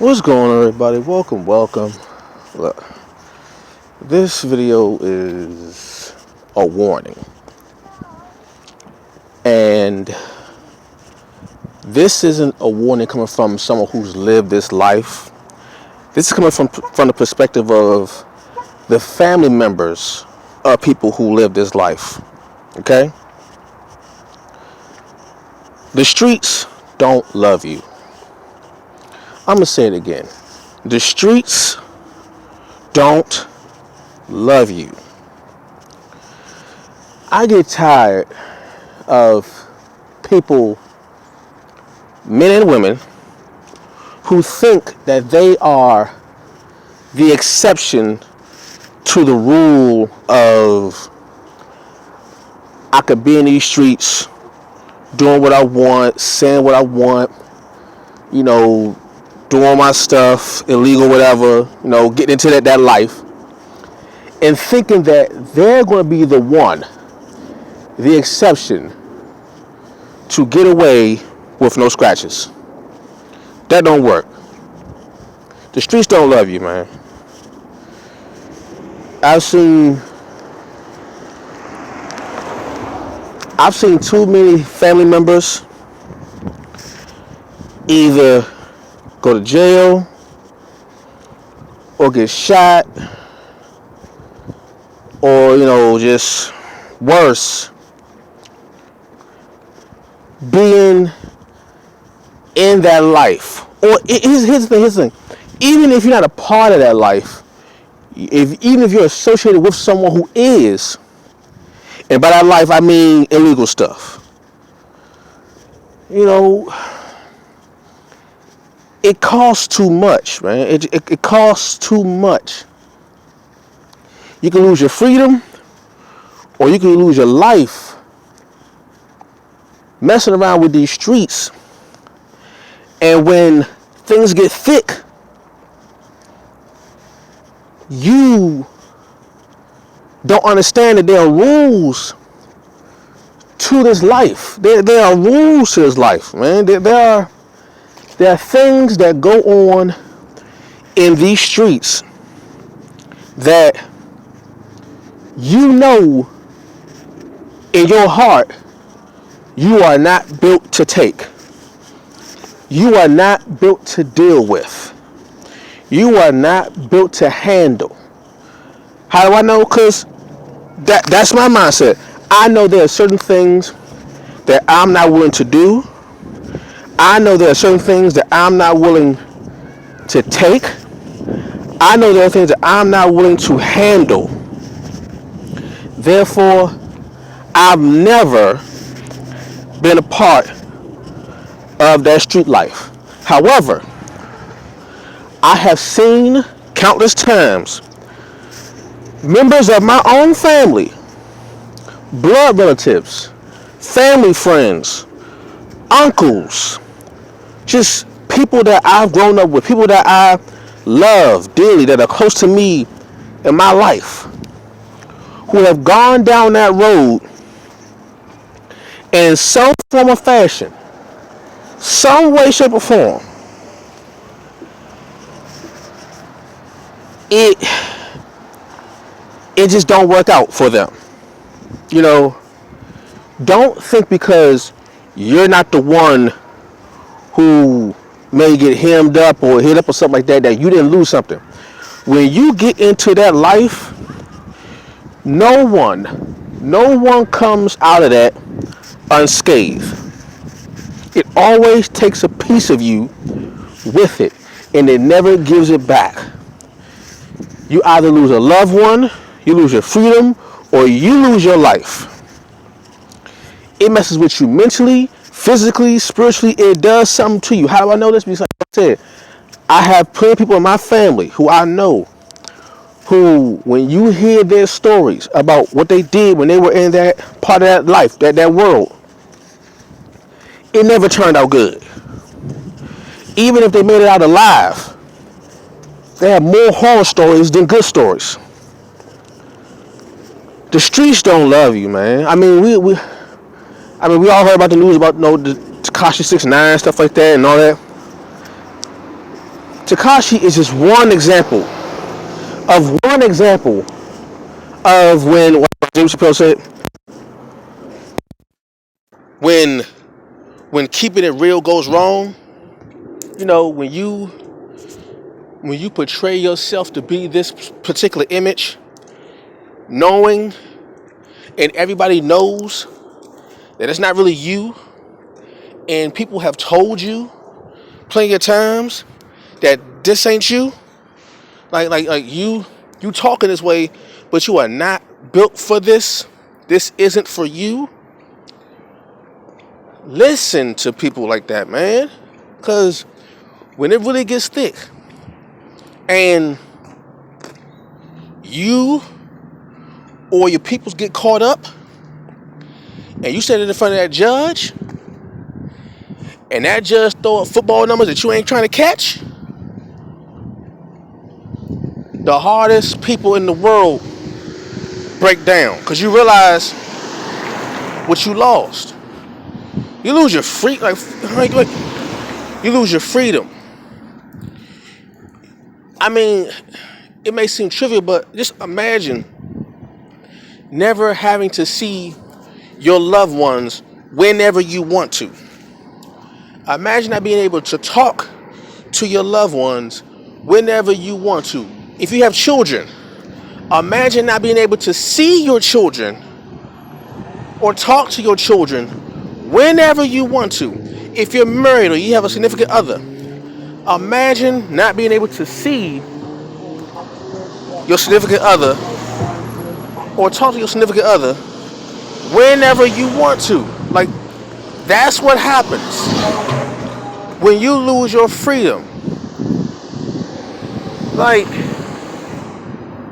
What's going on, everybody? Welcome. Look, this video is a warning, and this isn't a warning coming from someone who's lived this life. This is coming from the perspective of the family members of people who live this life. Okay, the streets don't love you. I'm gonna say it again. The streets don't love you. I get tired of people, men and women, who think that they are the exception to the rule of I could be in these streets doing what I want, saying what I want, doing my stuff, illegal, whatever, getting into that life, and thinking that they're going to be the exception to get away with no scratches. That don't work. The streets don't love you, man. I've seen too many family members either go to jail or get shot, or just worse, being in that life. Or here's the thing. Even if you're not a part of that life, even if you're associated with someone who is, and by that life I mean illegal stuff, it costs too much, man. It costs too much. You can lose your freedom, or you can lose your life messing around with these streets. And when things get thick, you don't understand that there are rules to this life. There are rules to this life, man. There are things that go on in these streets that in your heart you are not built to take. You are not built to deal with. You are not built to handle. How do I know? Because that's my mindset. I know there are certain things that I'm not willing to do. I know there are certain things that I'm not willing to take. I know there are things that I'm not willing to handle. Therefore, I've never been a part of that street life. However, I have seen countless times members of my own family, blood relatives, family friends, uncles, just people that I've grown up with, people that I love dearly, that are close to me in my life, who have gone down that road in some form or fashion, some way, shape, or form. It just don't work out for them. Don't think because you're not the one who may get hemmed up or hit up or something like that, that you didn't lose something. When you get into that life, no one comes out of that unscathed. It always takes a piece of you with it, and it never gives it back. You either lose a loved one, you lose your freedom, or you lose your life. It messes with you mentally, physically, spiritually. It does something to you. How do I know this? Because like I said, I have plenty of people in my family who I know, who, when you hear their stories about what they did when they were in that part of that life, that world, it never turned out good. Even if they made it out alive, they have more horror stories than good stories. The streets don't love you, man. I mean, we all heard about the news about the Tekashi 6ix9ine stuff like that and all that. Tekashi is just one example of when, what James Chappelle said, when keeping it real goes wrong. You know, when you portray yourself to be this particular image, knowing and everybody knows that it's not really you, and people have told you plenty of times that this ain't you. Like you talking this way, but you are not built for this. This isn't for you. Listen to people like that, man. Because when it really gets thick and you or your peoples get caught up and you stand in front of that judge and that judge throw up football numbers that you ain't trying to catch, the hardest people in the world break down because you realize what you lost. You lose your you lose your freedom. I mean, it may seem trivial, but just imagine never having to see your loved ones whenever you want to. Imagine not being able to talk to your loved ones whenever you want to. If you have children, imagine not being able to see your children or talk to your children whenever you want to. If you're married or you have a significant other, imagine not being able to see your significant other or talk to your significant other whenever you want to. Like, that's what happens when you lose your freedom. Like,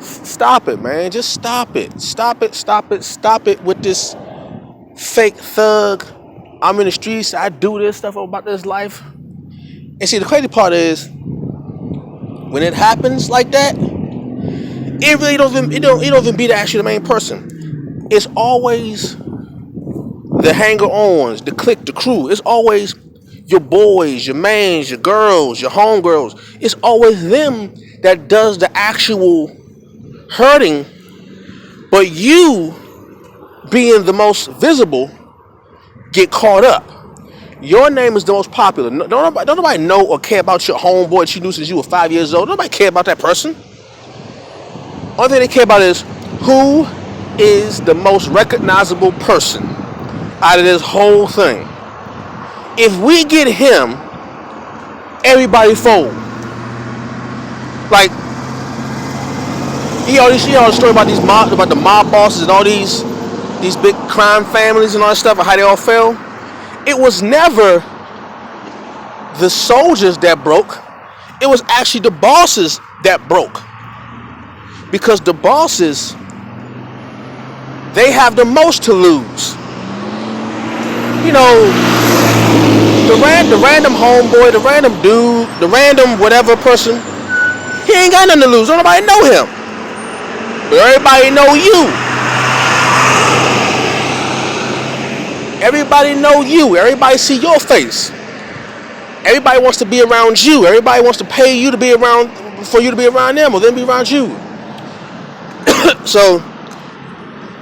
stop it, man. Just stop it. Stop it with this fake thug. I'm in the streets. I do this stuff about this life. And see, the crazy part is, when it happens like that, it really don't even be actually the main person. It's always the hanger-ons, the clique, the crew. It's always your boys, your mans, your girls, your homegirls. It's always them that does the actual hurting. But you, being the most visible, get caught up. Your name is the most popular. Don't nobody know or care about your homeboy that you knew since you were 5 years old. Nobody care about that person. Only thing they care about is who is the most recognizable person out of this whole thing. If we get him, everybody fold. Like, he always story about the mob bosses and all these big crime families and all that stuff and how they all fell. It was never the soldiers that broke. It was actually the bosses that broke. Because the bosses, they have the most to lose. You know, the random homeboy, the random dude, the random whatever person, he ain't got nothing to lose. Don't nobody know him. But everybody know you. Everybody know you. Everybody see your face. Everybody wants to be around you. Everybody wants to pay you to be around, for you to be around them or them be around you. So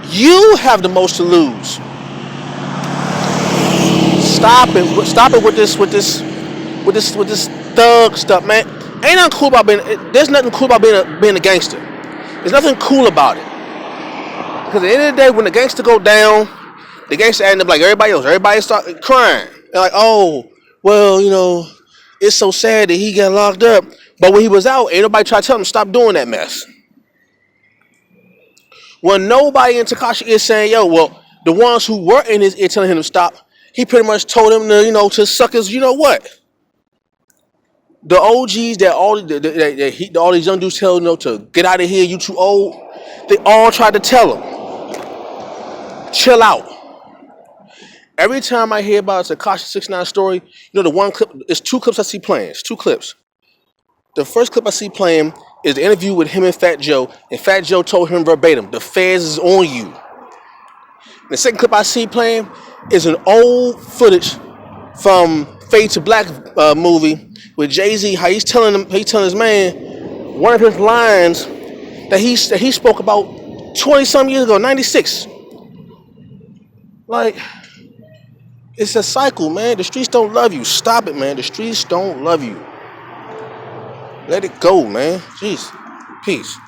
you have the most to lose. Stop it with this thug stuff, man. Ain't nothing cool about there's nothing cool about being a gangster. There's nothing cool about it. Because at the end of the day, when the gangster go down, the gangster end up like everybody else. Everybody start crying. They're like, oh, well, you know, it's so sad that he got locked up. But when he was out, ain't nobody try to tell him to stop doing that mess. Well, nobody in Tekashi is saying, yo, well, the ones who were in his ear telling him to stop, he pretty much told him to, to suck his, you know what? The OGs that all these young dudes tell him, to get out of here, you too old. They all tried to tell him, chill out. Every time I hear about a Tekashi 6ix9ine story, the one clip, it's 2 clips I see playing. It's 2 clips. The first clip I see playing is the interview with him and Fat Joe, and Fat Joe told him verbatim, the feds is on you. And the second clip I see playing is an old footage from Fade to Black movie with Jay-Z, how he's telling his man one of his lines that he spoke about 20 some years ago, 96. Like, it's a cycle, man. The streets don't love you. Stop it, man. The streets don't love you. Let it go, man. Jeez. Peace.